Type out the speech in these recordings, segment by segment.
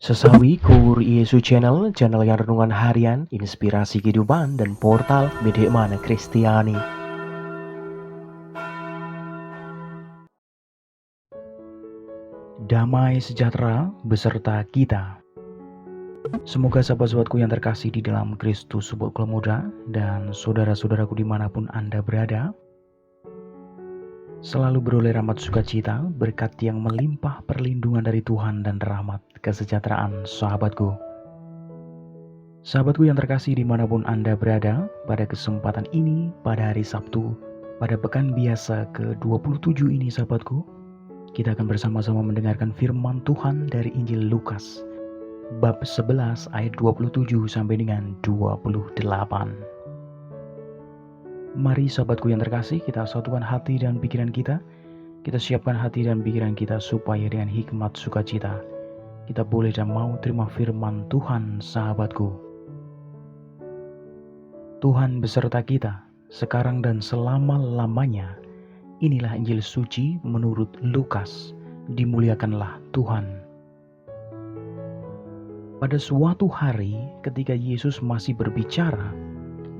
Sesawi Kur Yesu Channel, channel yang renungan harian, inspirasi kehidupan, dan portal Bedekman Kristiani. Damai sejahtera beserta kita. Semoga sahabat-sahabatku yang terkasih di dalam Kristus Subur Muda dan saudara-saudaraku dimanapun Anda berada, selalu beroleh rahmat sukacita, berkat yang melimpah, perlindungan dari Tuhan dan rahmat kesejahteraan sahabatku. Sahabatku yang terkasih dimanapun Anda berada, pada kesempatan ini, pada hari Sabtu, pada pekan biasa ke-27 ini sahabatku, kita akan bersama-sama mendengarkan firman Tuhan dari Injil Lukas, bab 11 ayat 27 sampai dengan 28. Mari sahabatku yang terkasih, kita satukan hati dan pikiran kita siapkan hati dan pikiran kita supaya dengan hikmat sukacita, kita boleh dan mau terima firman Tuhan sahabatku. Tuhan beserta kita, sekarang dan selama-lamanya. Inilah Injil suci menurut Lukas. Dimuliakanlah Tuhan. Pada suatu hari, ketika Yesus masih berbicara,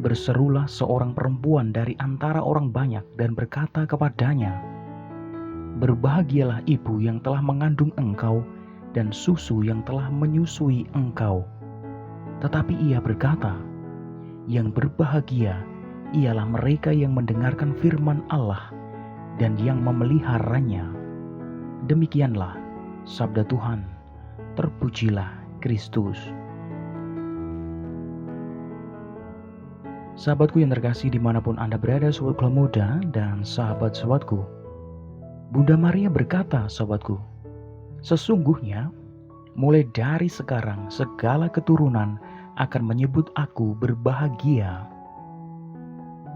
berserulah seorang perempuan dari antara orang banyak dan berkata kepadanya, "Berbahagialah ibu yang telah mengandung engkau dan susu yang telah menyusui engkau." Tetapi ia berkata, "Yang berbahagia ialah mereka yang mendengarkan firman Allah dan yang memeliharanya." Demikianlah sabda Tuhan. Terpujilah Kristus. Sahabatku yang terkasih dimanapun Anda berada, sahabat muda dan sahabat-sahabatku, Bunda Maria berkata, sahabatku, sesungguhnya mulai dari sekarang segala keturunan akan menyebut aku berbahagia.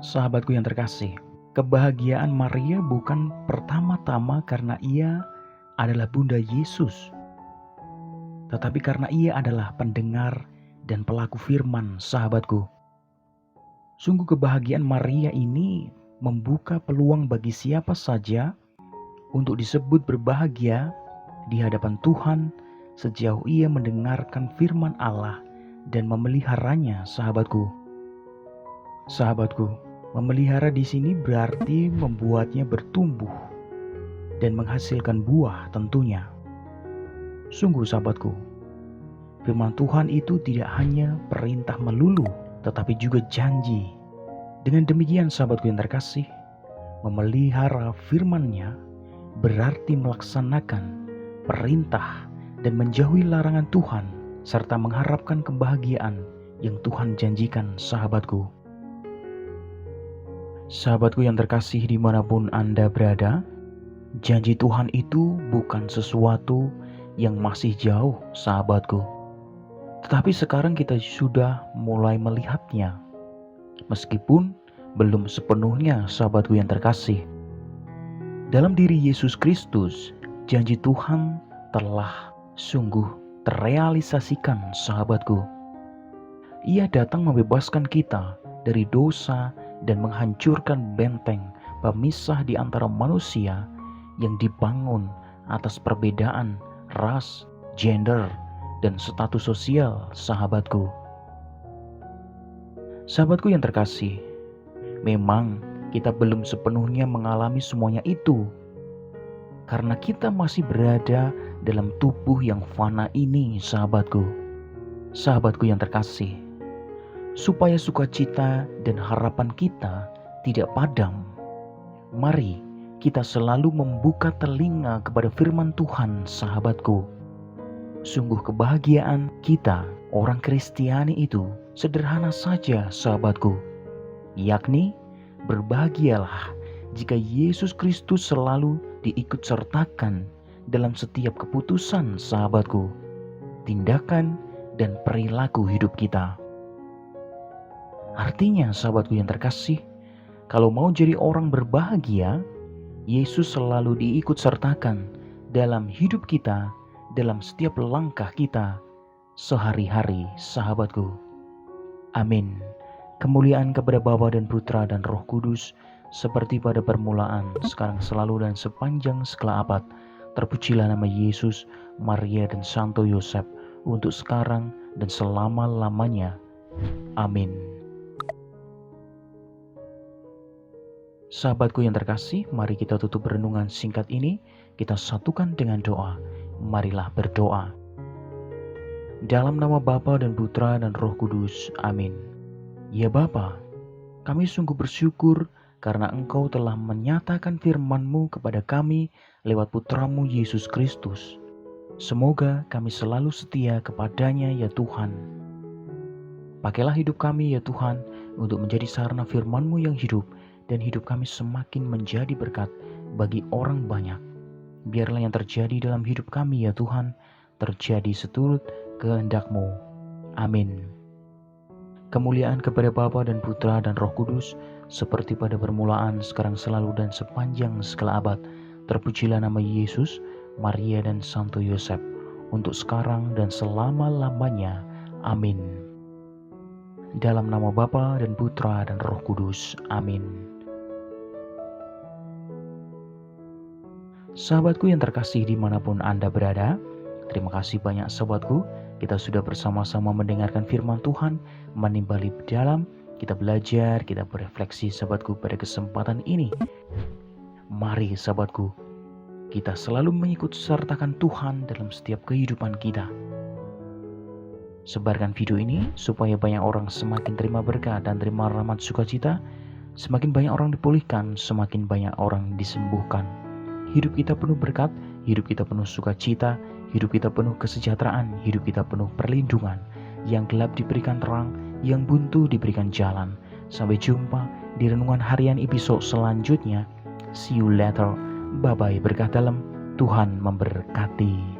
Sahabatku yang terkasih, kebahagiaan Maria bukan pertama-tama karena ia adalah Bunda Yesus, tetapi karena ia adalah pendengar dan pelaku firman, sahabatku. Sungguh kebahagiaan Maria ini membuka peluang bagi siapa saja untuk disebut berbahagia di hadapan Tuhan sejauh ia mendengarkan firman Allah dan memeliharanya, sahabatku. Sahabatku, memelihara di sini berarti membuatnya bertumbuh dan menghasilkan buah tentunya. Sungguh sahabatku, firman Tuhan itu tidak hanya perintah melulu, tetapi juga janji. Dengan demikian sahabatku yang terkasih, memelihara firman-Nya berarti melaksanakan perintah dan menjauhi larangan Tuhan, serta mengharapkan kebahagiaan yang Tuhan janjikan, sahabatku. Sahabatku yang terkasih dimanapun Anda berada, janji Tuhan itu bukan sesuatu yang masih jauh, sahabatku. Tetapi sekarang kita sudah mulai melihatnya, meskipun belum sepenuhnya, sahabatku yang terkasih. Dalam diri Yesus Kristus, janji Tuhan telah sungguh terrealisasikan, sahabatku. Ia datang membebaskan kita dari dosa dan menghancurkan benteng pemisah di antara manusia yang dibangun atas perbedaan ras, gender, dan status sosial, sahabatku. Sahabatku yang terkasih, memang kita belum sepenuhnya mengalami semuanya itu, karena kita masih berada dalam tubuh yang fana ini, sahabatku. Sahabatku yang terkasih, supaya sukacita dan harapan kita tidak padam, mari kita selalu membuka telinga kepada firman Tuhan, sahabatku. Sungguh kebahagiaan kita, orang Kristiani itu sederhana saja, sahabatku, yakni berbahagialah jika Yesus Kristus selalu diikut sertakan dalam setiap keputusan, sahabatku, tindakan dan perilaku hidup kita. Artinya, sahabatku yang terkasih, kalau mau jadi orang berbahagia, Yesus selalu diikut sertakan dalam hidup kita, dalam setiap langkah kita sehari-hari, sahabatku. Amin. Kemuliaan kepada Bapa dan Putra dan Roh Kudus, seperti pada permulaan, sekarang selalu dan sepanjang segala abad. Terpujilah nama Yesus, Maria dan Santo Yosef, untuk sekarang dan selama-lamanya. Amin. Sahabatku yang terkasih, mari kita tutup renungan singkat ini. Kita satukan dengan doa. Marilah berdoa. Dalam nama Bapa dan Putra dan Roh Kudus. Amin. Ya Bapa, kami sungguh bersyukur karena Engkau telah menyatakan firman-Mu kepada kami lewat Putramu Yesus Kristus. Semoga kami selalu setia kepadanya ya Tuhan. Pakailah hidup kami ya Tuhan untuk menjadi sarana firman-Mu yang hidup, dan hidup kami semakin menjadi berkat bagi orang banyak. Biarlah yang terjadi dalam hidup kami ya Tuhan, terjadi seturut kehendak-Mu. Amin. Kemuliaan kepada Bapa dan Putra dan Roh Kudus, seperti pada permulaan, sekarang, selalu, dan sepanjang segala abad. Terpujilah nama Yesus, Maria, dan Santo Yosef, untuk sekarang dan selama-lamanya. Amin. Dalam nama Bapa dan Putra dan Roh Kudus. Amin. Sahabatku yang terkasih dimanapun Anda berada, terima kasih banyak sahabatku. Kita sudah bersama-sama mendengarkan firman Tuhan, menimbali dalam, kita belajar, kita berefleksi sahabatku pada kesempatan ini. Mari sahabatku, kita selalu mengikut sertakan Tuhan dalam setiap kehidupan kita. Sebarkan video ini supaya banyak orang semakin terima berkat dan terima rahmat sukacita. Semakin banyak orang dipulihkan, semakin banyak orang disembuhkan. Hidup kita penuh berkat, hidup kita penuh sukacita, hidup kita penuh kesejahteraan, hidup kita penuh perlindungan. Yang gelap diberikan terang, yang buntu diberikan jalan. Sampai jumpa di renungan harian episode selanjutnya. See you later. Bye-bye, berkah dalam. Tuhan memberkati.